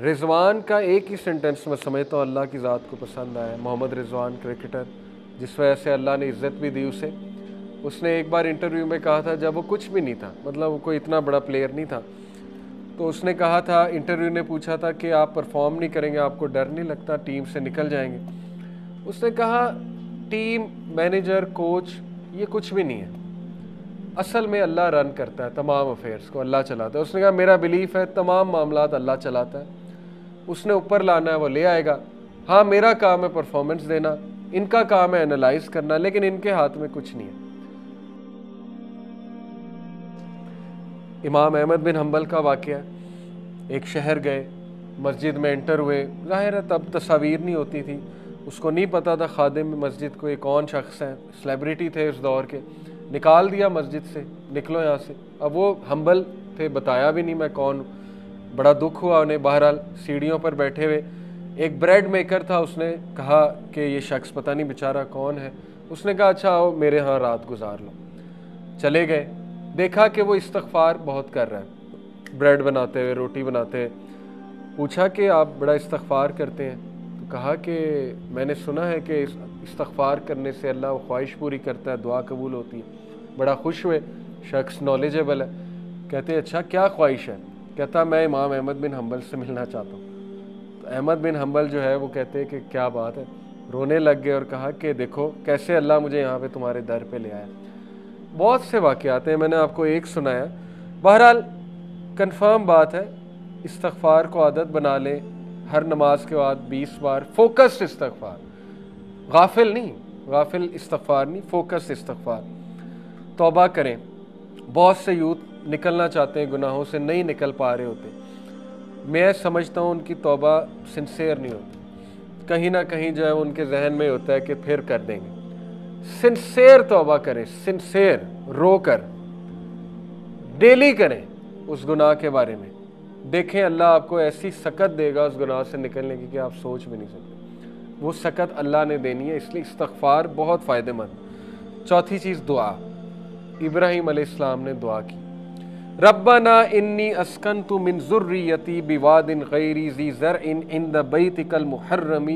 رضوان کا ایک ہی سینٹنس میں سمجھتا ہوں اللہ کی ذات کو پسند آیا. محمد رضوان کرکٹر، جس وجہ سے اللہ نے عزت بھی دی اسے. اس نے ایک بار انٹرویو میں کہا تھا، جب وہ کچھ بھی نہیں تھا، مطلب وہ کوئی اتنا بڑا پلیئر نہیں تھا، تو اس نے کہا تھا، انٹرویو نے پوچھا تھا کہ آپ پرفارم نہیں کریں گے، آپ کو ڈر نہیں لگتا ٹیم سے نکل جائیں گے؟ اس نے کہا ٹیم، مینیجر، کوچ یہ کچھ بھی نہیں ہے، اصل میں اللہ رن کرتا ہے تمام افیئرس کو، اللہ چلاتا ہے. اس نے کہا میرا بلیف ہے تمام معاملات اللہ چلاتا ہے، اس نے اوپر لانا ہے وہ لے آئے گا. ہاں میرا کام ہے پرفارمنس دینا، ان کا کام ہے انالائز کرنا، لیکن ان کے ہاتھ میں کچھ نہیں ہے. امام احمد بن حنبل کا واقعہ، ایک شہر گئے، مسجد میں انٹر ہوئے. ظاہر ہے تب تصاویر نہیں ہوتی تھی، اس کو نہیں پتا تھا خادم مسجد کو یہ کون شخص ہیں، سلیبریٹی تھے اس دور کے. نکال دیا مسجد سے، نکلو یہاں سے. اب وہ حنبل تھے، بتایا بھی نہیں میں کون ہوں. بڑا دکھ ہوا انہیں. بہرحال سیڑھیوں پر بیٹھے ہوئے ایک بریڈ میکر تھا، اس نے کہا کہ یہ شخص پتہ نہیں بیچارہ کون ہے. اس نے کہا اچھا آؤ میرے ہاں رات گزار لو. چلے گئے، دیکھا کہ وہ استغفار بہت کر رہا ہے، بریڈ بناتے ہوئے، روٹی بناتے ہوئے. پوچھا کہ آپ بڑا استغفار کرتے ہیں؟ تو کہا کہ میں نے سنا ہے کہ استغفار کرنے سے اللہ وہ خواہش پوری کرتا ہے، دعا قبول ہوتی ہے. بڑا خوش ہوئے، شخص نالجبل ہے. کہتے اچھا کیا خواہش ہے؟ کہتا میں امام احمد بن حنبل سے ملنا چاہتا ہوں. تو احمد بن حنبل جو ہے وہ کہتے کہ کیا بات ہے، رونے لگ گئے اور کہا کہ دیکھو کیسے اللہ مجھے یہاں پہ تمہارے در پہ لے آیا. بہت سے واقعات ہیں، میں نے آپ کو ایک سنایا. بہرحال کنفرم بات ہے، استغفار کو عادت بنا لیں. ہر نماز کے بعد 20 بار فوکس استغفار، غافل نہیں، غافل استغفار نہیں، فوکس استغفار. توبہ کریں. بہت سے یوتھ نکلنا چاہتے ہیں گناہوں سے، نہیں نکل پا رہے ہوتے. میں سمجھتا ہوں ان کی توبہ سنسیئر نہیں ہوتی، کہیں نہ کہیں جو ہے ان کے ذہن میں ہوتا ہے کہ پھر کر دیں گے. سنسیئر توبہ کریں، سنسیئر، رو کر ڈیلی کریں اس گناہ کے بارے میں. دیکھیں اللہ آپ کو ایسی سکت دے گا اس گناہ سے نکلنے کی کہ آپ سوچ بھی نہیں سکتے. وہ سکت اللہ نے دینی ہے، اس لیے استغفار بہت فائدہ مند. چوتھی چیز دعا. ابراہیم علیہ السلام نے دعا کی، ربنا انی اسکنت من ذریتی بواد غیر ذی زرع عند بیتک المحرم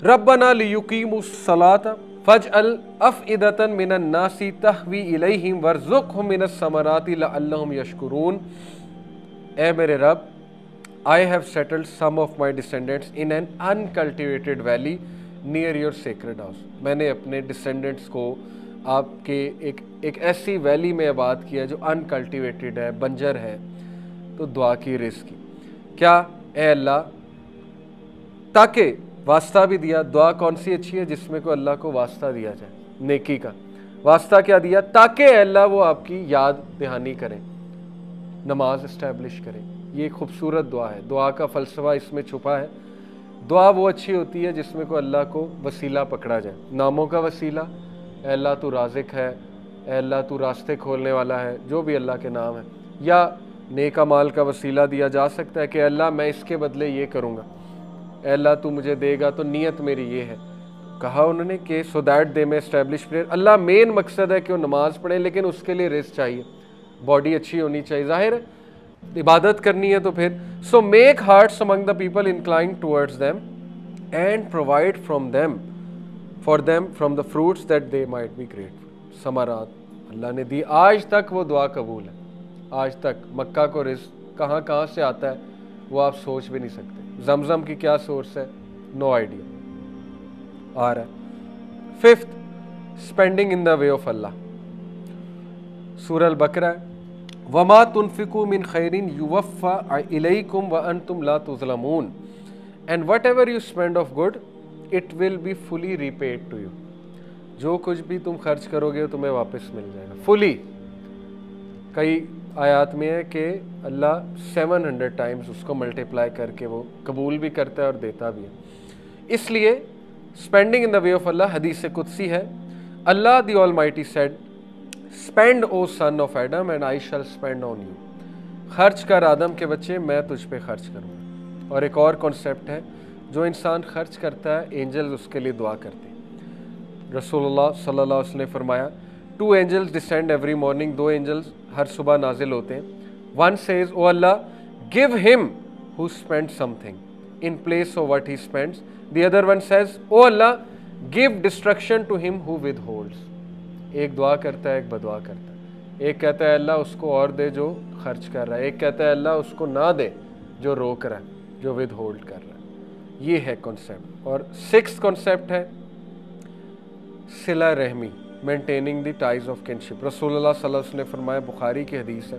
ربنا لیقیموا الصلاۃ فاجعل افئدۃ من الناس تہوی الیہم وارزقہم من الثمرات لعلہم یشکرون. اے میرے رب، I have settled some of my descendants in an uncultivated valley near your sacred house. میں نے اپنے ڈسینڈنٹس کو آپ کے ایک ایسی ویلی میں آباد کیا جو انکلٹیویٹڈ ہے، بنجر ہے. تو دعا کی، رزق کی. کیا اے اللہ، تاکہ واسطہ بھی دیا. دعا کون سی اچھی ہے؟ جس میں کو اللہ کو واسطہ دیا جائے نیکی کا. واسطہ کیا دیا؟ تاکہ اے اللہ وہ آپ کی یاد دہانی کریں، نماز اسٹیبلش کریں. یہ ایک خوبصورت دعا ہے. دعا کا فلسفہ اس میں چھپا ہے. دعا وہ اچھی ہوتی ہے جس میں کو اللہ کو وسیلہ پکڑا جائے. ناموں کا وسیلہ، اے اللہ تو رازق ہے، اے اللہ تو راستے کھولنے والا ہے، جو بھی اللہ کے نام ہے. یا نیک اعمال کا وسیلہ دیا جا سکتا ہے کہ اللہ میں اس کے بدلے یہ کروں گا، اے اللہ تو مجھے دے گا تو نیت میری یہ ہے. کہا انہوں نے کہ سو دیٹ دے میں اسٹیبلش پریئر. اللہ مین مقصد ہے کہ وہ نماز پڑھیں، لیکن اس کے لیے رزق چاہیے، باڈی اچھی ہونی چاہیے. ظاہر ہے عبادت کرنی ہے تو پھر so make hearts among the people inclined towards them and provide for them from the fruits that they might be grateful. ثمرات اللہ نے دی. آج تک وہ دعا قبول ہے، آج تک. مکہ کو رزق کہاں سے آتا ہے وہ آپ سوچ بھی نہیں سکتے. زمزم کی کیا سورس ہے؟ No idea. آ رہا ہے. Fifth, spending in the way of Allah. سورہ البقرہ، وَمَا تُنْفِقُوا مِنْ خَيْرٍ يُوَفَّى إِلَيْكُمْ وَأَنْتُمْ لَا تُظْلَمُونَ. And whatever you spend of good, it will be fully repaid to you. جو کچھ بھی تم خرچ کرو گے تمہیں واپس مل جائے گا فلی. کئی آیات میں ہے کہ اللہ 700 ٹائمز اس کو ملٹیپلائی کر کے وہ قبول بھی کرتا ہے اور دیتا بھی ہے. اس لیے spending in the way of اللہ حدیث قدسی ہے. Allah the almighty said spend O son of Adam and I shall spend on you. خرچ کر آدم کے بچے، میں تجھ پہ خرچ کروں گا. اور ایک اور کانسیپٹ ہے، جو انسان خرچ کرتا ہے اینجلز اس کے لیے دعا کرتے ہیں. رسول اللہ صلی اللہ علیہ وسلم نے فرمایا 2 angels descend every morning. 2 angels ہر صبح نازل ہوتے ہیں. One says, O Allah, give him who spends something in place of what he spends. The other one says, O Allah, give destruction to him who withholds. ایک دعا کرتا ہے, ایک بدعا کرتا ہے. ایک کہتا ہے اللہ اس کو اور دے جو خرچ کر رہا ہے, ایک کہتا ہے اللہ اس کو نہ دے جو روک رہا ہے, جو ود ہولڈ کر رہا ہے. یہ ہے کنسیپٹ. اور 6th کنسیپٹ ہے صلہ رحمی, maintaining the ties of kinship. رسول اللہ صلی اللہ علیہ وسلم نے فرمایا, بخاری کی حدیث ہے,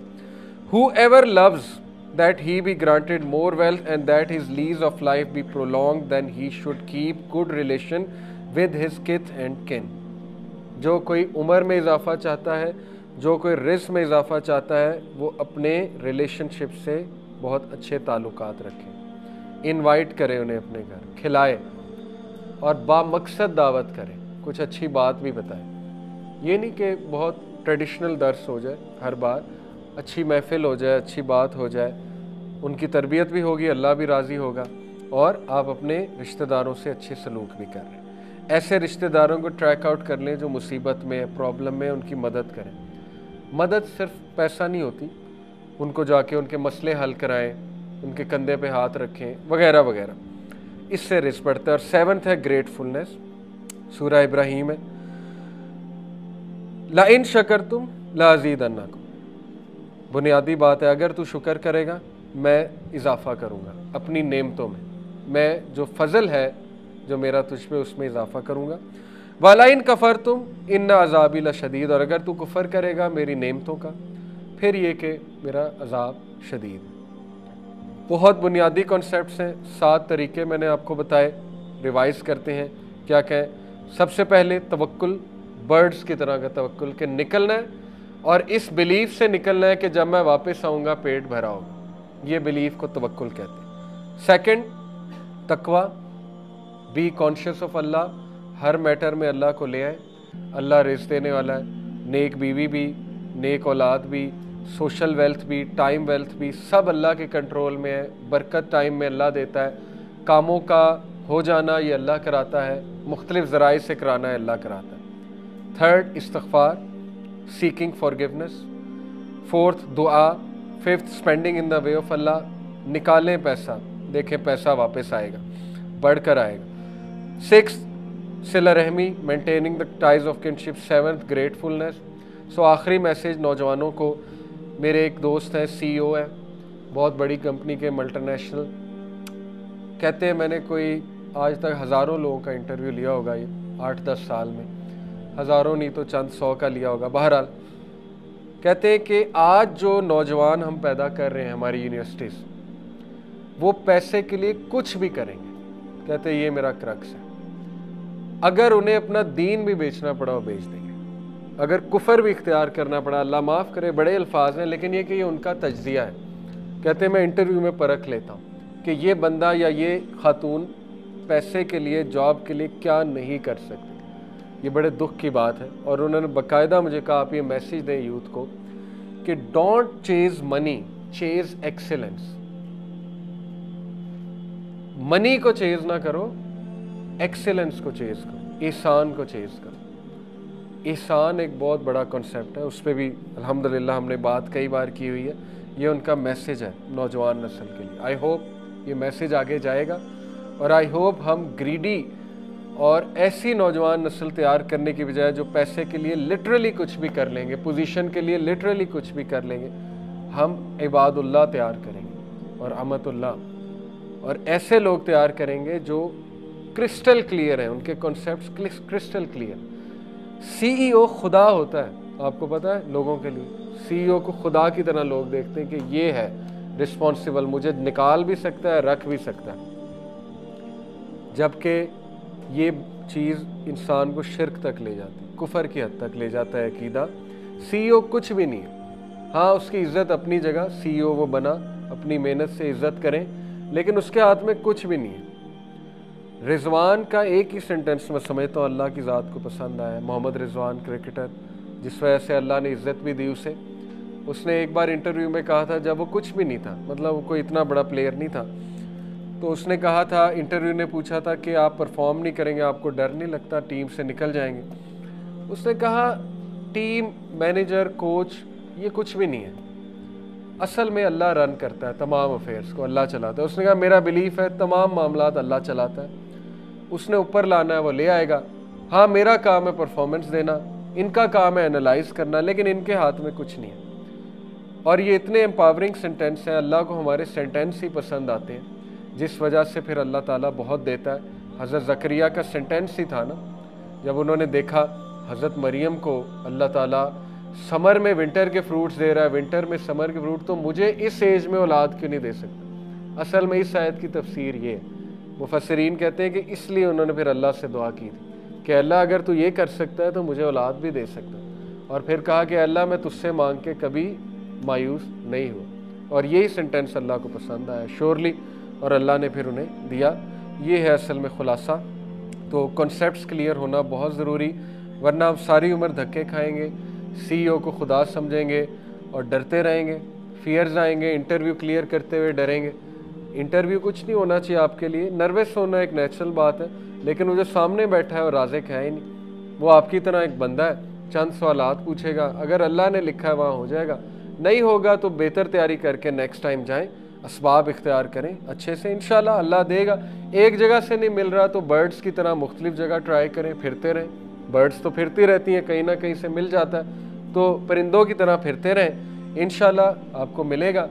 whoever loves that he be granted more wealth and that his lease of life be prolonged, then he should keep good relation with his kith and kin. جو کوئی عمر میں اضافہ چاہتا ہے, جو کوئی رزق میں اضافہ چاہتا ہے, وہ اپنے ریلیشن شپ سے بہت اچھے تعلقات رکھے, انوائٹ کرے انہیں اپنے گھر, کھلائے اور با مقصد دعوت کرے, کچھ اچھی بات بھی بتائے. یہ نہیں کہ بہت ٹریڈیشنل درس ہو جائے ہر بار, اچھی محفل ہو جائے, اچھی بات ہو جائے, ان کی تربیت بھی ہوگی, اللہ بھی راضی ہوگا, اور آپ اپنے رشتہ داروں سے اچھے سلوک بھی کر رہے ہیں. ایسے رشتہ داروں کو ٹریک آؤٹ کر لیں جو مصیبت میں, پرابلم میں, ان کی مدد کریں. مدد صرف پیسہ نہیں ہوتی, ان کو جا کے ان کے مسئلے حل کرائیں, ان کے کندھے پہ ہاتھ رکھیں وغیرہ وغیرہ, اس سے رزق بڑھتا ہے. اور 7th ہے گریٹفلنس, سورہ ابراہیم ہے, لَإِن شَكَرْتُمْ لَأَزِيدَنَّكُمْ. بنیادی بات ہے, اگر تو شکر کرے گا میں اضافہ کروں گا اپنی نعمتوں میں, میں جو فضل ہے جو میرا تجھ پہ اس میں اضافہ کروں گا. وَلَئِن كَفَرْتُمْ إِنَّ عَذَابِي لَشَدِيدٌ. اور اگر تو کفر کرے گا میری نعمتوں کا, پھر یہ کہ میرا عذاب شدید. بہت بنیادی کنسیپٹس ہیں, 7 طریقے میں نے آپ کو بتائے. ریوائز کرتے ہیں کیا کہیں. سب سے پہلے توکل, برڈز کی طرح کا توکل, کہ نکلنا ہے اور اس بلیف سے نکلنا ہے کہ جب میں واپس آؤں گا پیٹ بھرا ہوگا. یہ بلیف کو توکل کہتے ہیں. سیکنڈ, تقوی, بی کانشیس آف اللہ, ہر میٹر میں اللہ کو لے آئے. اللہ رزق دینے والا ہے, نیک بیوی بھی, نیک اولاد بھی, سوشل ویلتھ بھی, ٹائم ویلتھ بھی, سب اللہ کے کنٹرول میں ہے. برکت ٹائم میں اللہ دیتا ہے, کاموں کا ہو جانا یہ اللہ کراتا ہے, مختلف ذرائع سے کرانا ہے اللہ کراتا ہے. تھرڈ, استغفار, سیکنگ فارگیونیس. فورتھ, دعا. Fifth, spending in the way of Allah, نکالیں پیسہ, دیکھیں پیسہ واپس آئے گا, بڑھ کر آئے گا. سکس, صلہ رحمی, maintaining the ties of kinship. Seventh, gratefulness. So آخری میسیج نوجوانوں کو, میرے ایک دوست ہیں, سی او ہے بہت بڑی کمپنی کے, ملٹی نیشنل, کہتے ہیں میں نے کوئی آج تک ہزاروں لوگوں کا انٹرویو لیا ہوگا, یہ 8-10 سال میں, ہزاروں نہیں تو چند 100 کا لیا ہوگا. بہرحال کہتے ہیں کہ آج جو نوجوان ہم پیدا کر رہے ہیں ہماری یونیورسٹیز, وہ پیسے کے لیے کچھ بھی کریں گے. کہتے ہیں یہ میرا کرکس ہے, اگر انہیں اپنا دین بھی بیچنا پڑا وہ بیچ دیں گے, اگر کفر بھی اختیار کرنا پڑا, اللہ معاف کرے بڑے الفاظ ہیں لیکن یہ کہ یہ ان کا تجزیہ ہے. کہتے ہیں میں انٹرویو میں پرکھ لیتا ہوں کہ یہ بندہ یا یہ خاتون پیسے کے لیے, جاب کے لیے کیا نہیں کر سکتے. یہ بڑے دکھ کی بات ہے. اور انہوں نے باقاعدہ مجھے کہا آپ یہ میسیج دیں یوتھ کو کہ ڈونٹ چیز منی, چیز ایکسیلنس. منی کو چیز نہ کرو, ایکسیلنس کو چیز کرو, احسان کو چیز کرو. احسان ایک بہت بڑا کنسیپٹ ہے, اس پہ بھی الحمدللہ ہم نے بات کئی بار کی ہوئی ہے. یہ ان کا میسیج ہے نوجوان نسل کے لیے. آئی ہوپ یہ میسیج آگے جائے گا, اور آئی ہوپ ہم گریڈی اور ایسی نوجوان نسل تیار کرنے کی بجائے جو پیسے کے لیے لٹرلی کچھ بھی کر لیں گے, پوزیشن کے لیے لٹرلی کچھ بھی کر لیں گے, ہم عباد اللہ تیار کریں گے اور امت اللہ, اور ایسے لوگ تیار کریں گے جو کرسٹل کلیئر ہیں, ان کے کنسیپٹس کرسٹل کلیئر. سی ای او خدا ہوتا ہے, آپ کو پتہ ہے, لوگوں کے لیے سی ای او کو خدا کی طرح لوگ دیکھتے ہیں کہ یہ ہے رسپانسیبل, مجھے نکال بھی سکتا ہے, رکھ بھی سکتا ہے. جبکہ یہ چیز انسان کو شرک تک لے جاتی ہے, کفر کی حد تک لے جاتا ہے عقیدہ. سی ای او کچھ بھی نہیں ہے. ہاں اس کی عزت اپنی جگہ, سی ای او وہ بنا, اپنی محنت سے عزت کریں, لیکن اس کے ہاتھ میں کچھ بھی نہیں ہے. رضوان کا ایک ہی سینٹنس میں سمجھتا ہوں اللہ کی ذات کو پسند آیا. محمد رضوان کرکٹر, جس وجہ سے اللہ نے عزت بھی دی اسے. اس نے ایک بار انٹرویو میں کہا تھا, جب وہ کچھ بھی نہیں تھا, مطلب وہ کوئی اتنا بڑا پلیئر نہیں تھا, تو اس نے کہا تھا, انٹرویو نے پوچھا تھا کہ آپ پرفارم نہیں کریں گے, آپ کو ڈر نہیں لگتا ٹیم سے نکل جائیں گے. اس نے کہا ٹیم, مینیجر, کوچ یہ کچھ بھی نہیں ہے, اصل میں اللہ رن کرتا ہے تمام افیئرس کو، اللہ چلاتا ہے۔ اس نے کہا میرا بلیف ہے تمام معاملات اللہ چلاتا ہے، اس نے اوپر لانا ہے وہ لے آئے گا۔ ہاں میرا کام ہے پرفارمنس دینا، ان کا کام ہے انالائز کرنا، لیکن ان کے ہاتھ میں کچھ نہیں ہے۔ اور یہ اتنے امپاورنگ سینٹینس ہیں، اللہ کو ہمارے سینٹینس ہی پسند آتے ہیں، جس وجہ سے پھر اللہ تعالیٰ بہت دیتا ہے۔ حضرت زکریا کا سینٹینس ہی تھا نا، جب انہوں نے دیکھا حضرت مریم کو اللہ تعالیٰ سمر میں ونٹر کے فروٹس دے رہا ہے، ونٹر میں سمر کے فروٹ، تو مجھے اس ایج میں اولاد کیوں نہیں دے سکتا؟ اصل میں اس آیت کی تفسیر یہ ہے، مفسرین کہتے ہیں کہ اس لیے انہوں نے پھر اللہ سے دعا کی تھی کہ اللہ اگر تو یہ کر سکتا ہے تو مجھے اولاد بھی دے سکتا ہے، اور پھر کہا کہ اللہ میں تجھ سے مانگ کے کبھی مایوس نہیں ہوا، اور یہی سینٹینس اللہ کو پسند آیا شورلی، اور اللہ نے پھر انہیں دیا۔ یہ ہے اصل میں خلاصہ۔ تو کنسیپٹس کلیئر ہونا بہت ضروری، ورنہ ہم ساری عمر دھکے کھائیں گے، سی او کو خدا سمجھیں گے اور ڈرتے رہیں گے، فیئرز آئیں گے، انٹرویو کلیئر کرتے ہوئے ڈریں گے۔ انٹرویو کچھ نہیں ہونا چاہیے آپ کے لیے، نروس ہونا ایک نیچرل بات ہے، لیکن وہ جو سامنے بیٹھا ہے وہ رازق ہے ہی نہیں، وہ آپ کی طرح ایک بندہ ہے، چند سوالات پوچھے گا، اگر اللہ نے لکھا ہے وہاں ہو جائے گا، نہیں ہوگا تو بہتر تیاری کر کے نیکسٹ ٹائم جائیں، اسباب اختیار کریں اچھے سے، انشاءاللہ اللہ دے گا۔ ایک جگہ سے نہیں مل رہا تو برڈز کی طرح مختلف جگہ ٹرائی کریں، پھرتے رہیں، برڈز تو پھرتی رہتی ہیں، کہیں نہ کہیں سے مل جاتا ہے، تو پرندوں کی طرح پھرتے رہیں، انشاءاللہ آپ کو ملے گا۔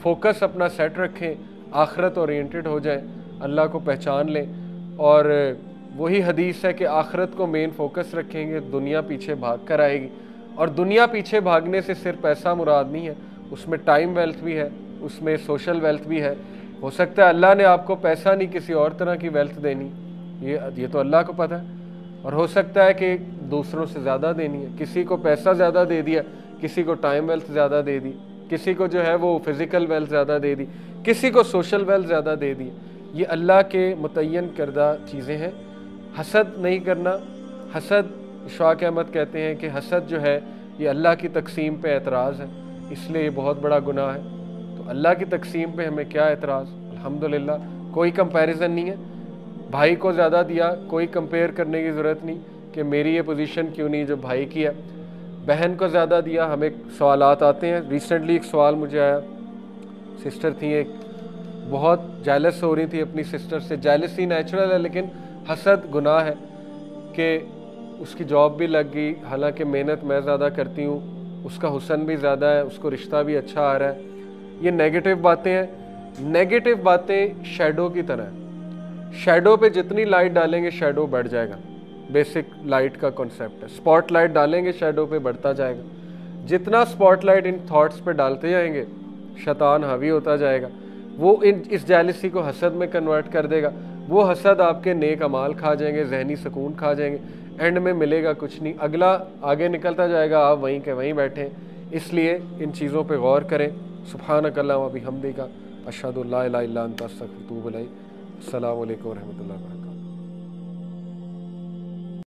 فوکس اپنا سیٹ رکھیں، آخرت اورینٹڈ ہو جائیں، اللہ کو پہچان لیں، اور وہی حدیث ہے کہ آخرت کو مین فوکس رکھیں گے، دنیا پیچھے بھاگ کر آئے گی، اور دنیا پیچھے بھاگنے سے صرف پیسہ مراد نہیں ہے، اس میں ٹائم ویلتھ بھی ہے، اس میں سوشل ویلتھ بھی ہے۔ ہو سکتا ہے اللہ نے آپ کو پیسہ نہیں کسی اور طرح کی ویلتھ دینی، یہ تو اللہ کو پتہ ہے، اور ہو سکتا ہے کہ دوسروں سے زیادہ دینی ہے، کسی کو پیسہ زیادہ دے دیا، کسی کو ٹائم ویلتھ زیادہ دے دی، کسی کو جو ہے وہ فزیکل ویلتھ زیادہ دے دی، کسی کو سوشل ویلتھ زیادہ دے دی۔ یہ اللہ کے متعین کردہ چیزیں ہیں۔ حسد نہیں کرنا، حسد اشفاق احمد کہتے ہیں کہ حسد جو ہے یہ اللہ کی تقسیم پہ اعتراض ہے، اس لیے یہ بہت بڑا گناہ ہے۔ تو اللہ کی تقسیم پہ ہمیں کیا اعتراض؟ الحمدللہ کوئی کمپیریزن نہیں ہے، بھائی کو زیادہ دیا، کوئی کمپیئر کرنے کی ضرورت نہیں کہ میری یہ پوزیشن کیوں نہیں جو بھائی کی ہے، بہن کو زیادہ دیا۔ ہمیں سوالات آتے ہیں، ریسنٹلی ایک سوال مجھے آیا، سسٹر تھی ایک، بہت جیلس ہو رہی تھی اپنی سسٹر سے، جیلسی نیچرل ہے لیکن حسد گناہ ہے، کہ اس کی جاب بھی لگ گئی، حالانکہ محنت میں زیادہ کرتی ہوں، اس کا حسن بھی زیادہ ہے، اس کو رشتہ بھی اچھا آ رہا ہے۔ یہ نیگیٹو باتیں ہیں، نیگیٹو باتیں شیڈو کی طرح ہیں، شیڈو پہ جتنی لائٹ ڈالیں گے شیڈو بڑھ جائے گا، بیسک لائٹ کا کنسیپٹ ہے، سپاٹ لائٹ ڈالیں گے شیڈو پہ بڑھتا جائے گا، جتنا سپاٹ لائٹ ان تھاٹس پہ ڈالتے جائیں گے شیطان حاوی ہوتا جائے گا، وہ اس جیلسی کو حسد میں کنورٹ کر دے گا، وہ حسد آپ کے نیک اعمال کھا جائیں گے، ذہنی سکون کھا جائیں گے، اینڈ میں ملے گا کچھ نہیں، اگلا آگے نکلتا جائے گا، آپ وہیں کے وہیں بیٹھیں۔ اس لیے ان چیزوں پہ غور کریں۔ سبحانک اللہم و بحمدک، اشہد ان لا الہ الا انت، استغفرک و اتوب الیک۔ السلام علیکم ورحمۃ اللہ وبرکاتہ۔